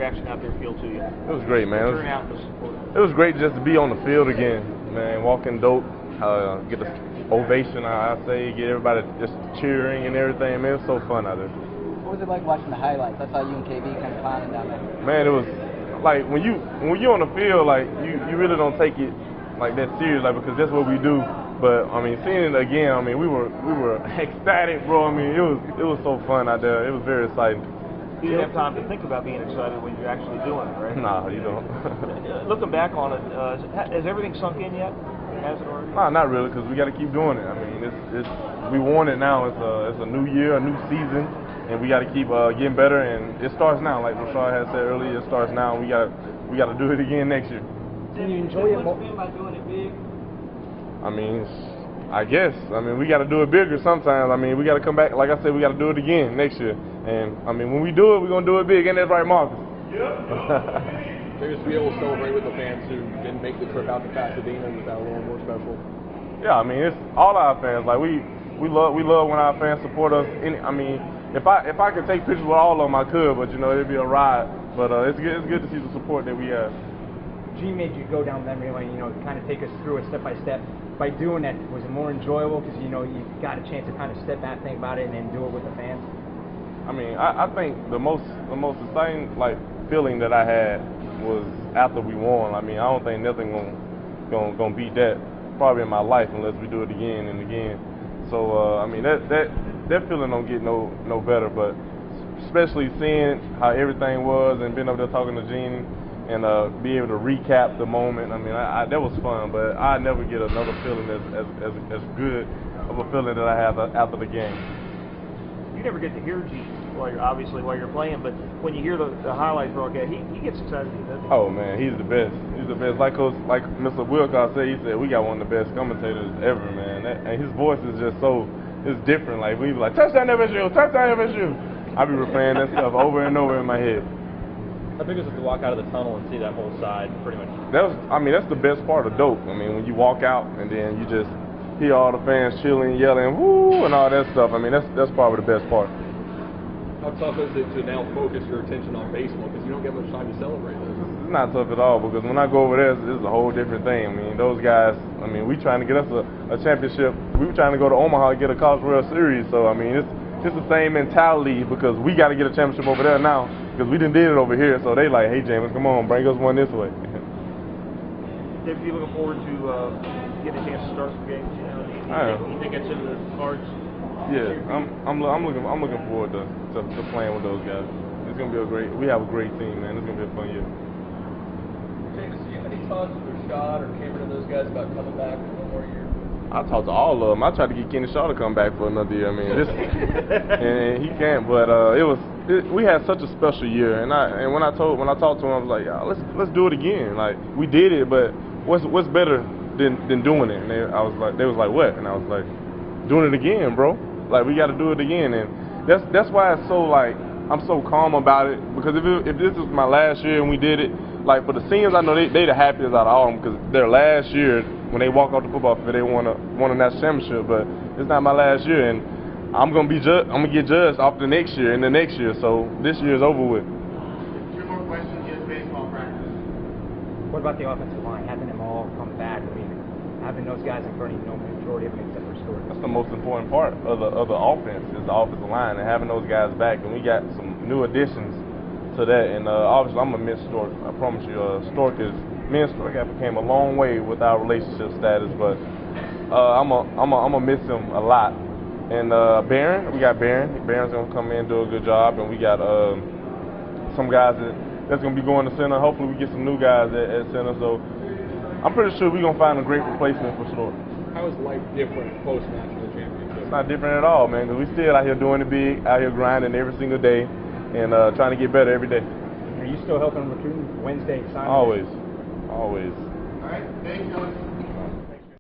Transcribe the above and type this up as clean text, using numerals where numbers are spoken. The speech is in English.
reaction out there feel to you? It was great, man. Turnout and the support. It was great just to be on the field again, man. Walking Doak, get the ovation, I say, get everybody just cheering and everything. Man, it was so fun out there. What was it like watching the highlights? I saw you and KB kind of climbing down there. Man, it was like when you're on the field, like you really don't take it like that serious, like because that's what we do. But I mean, seeing it again, I mean, we were ecstatic, bro. I mean, it was so fun out there. It was very exciting. You didn't have time to think about being excited when you're actually doing it, right? Nah, you don't. Looking back on it, has everything sunk in yet? Has it already? Nah, not really, because we got to keep doing it. I mean, we want it now. It's a new year, a new season, and we got to keep getting better. And it starts now, like Rashad had said earlier. It starts now. And we got to do it again next year. Can you enjoy it more? By doing it big? I mean, I guess. I mean, we got to do it bigger sometimes. I mean, we got to come back. Like I said, we got to do it again next year. And, I mean, when we do it, we're going to do it big. Ain't that right, Marcus? Maybe just be able to celebrate with the fans who didn't make the trip out to Pasadena. Was that a little more special? Yeah, I mean, it's all our fans. Like, we love when our fans support us. I mean, if I could take pictures with all of them, I could. But, you know, it'd be a ride. But it's good to see the support that we have. Gene made you go down memory lane, you know, kind of take us through it step by step. By doing that, was it more enjoyable because, you know, you got a chance to kind of step back, think about it, and then do it with the fans? I mean, I think the most exciting, like, feeling that I had was after we won. I mean, I don't think nothing gonna beat that probably in my life unless we do it again and again. So, I mean, that feeling don't get no better, but especially seeing how everything was and being up there talking to Gene and be able to recap the moment. I mean, that was fun, but I never get another feeling as good of a feeling that I have after the game. You never get to hear Gene while you're playing, but when you hear the highlights broadcast, he gets excited, doesn't he? Oh man, he's the best. He's the best. Like Mr. Wilcox said, he said we got one of the best commentators ever, man. And his voice is just it's different. Like we be like touchdown FSU, touchdown FSU. I be replaying that stuff over and over in my head. How big is it to walk out of the tunnel and see that whole side, pretty much? That's the best part of Doak. I mean, when you walk out and then you just hear all the fans chilling, yelling, woo, and all that stuff. I mean, that's probably the best part. How tough is it to now focus your attention on baseball because you don't get much time to celebrate this? It's not tough at all because when I go over there, it's a whole different thing. I mean, those guys, we trying to get us a championship. We were trying to go to Omaha and get a College World Series. So, I mean, it's the same mentality because we got to get a championship over there now because we done did it over here. So they like, hey, Jameis, come on, bring us one this way. Dave, you looking forward to getting a chance to start some games? You know, you think it's in the cards? Yeah, I'm looking forward to playing with those guys. It's gonna be we have a great team, man. It's gonna be a fun year. Jameis, do you have any talks with Rashad or Cameron and those guys about coming back for one more year? I talked to all of them. I tried to get Kenny Shaw to come back for another year. I mean, and he can't. But we had such a special year, and when I talked to him, I was like, let's do it again. Like we did it, but what's better than doing it? And they was like, what? And I was like, doing it again, bro. Like we got to do it again, and that's why it's so like I'm so calm about it because if this is my last year and we did it, like for the seniors, I know they the happiest out of all of them because their last year when they walk off the football field they won a national championship, but it's not my last year, and I'm gonna get judged off the next year and the next year, so this year is over with. 2 more questions. Just baseball practice. What about the offensive line? Having them all come back, I mean, having those guys in front of you, no majority of them except for Stewart. That's the most important part of the offense is the offensive line and having those guys back, and we got some new additions to that. And obviously, I'm gonna miss Stork. I promise you, me and Stork came a long way with our relationship status, but I'm gonna miss him a lot. And we got Barron. Barron's gonna come in and do a good job, and we got some guys that's gonna be going to center. Hopefully, we get some new guys at center. So I'm pretty sure we're gonna find a great replacement for Stork. How is life different post-national championship? It's not different at all, man, because we still out here doing it big, out here grinding every single day, and trying to get better every day. Are you still helping recruiting Wednesday? Always. All right. Thank you.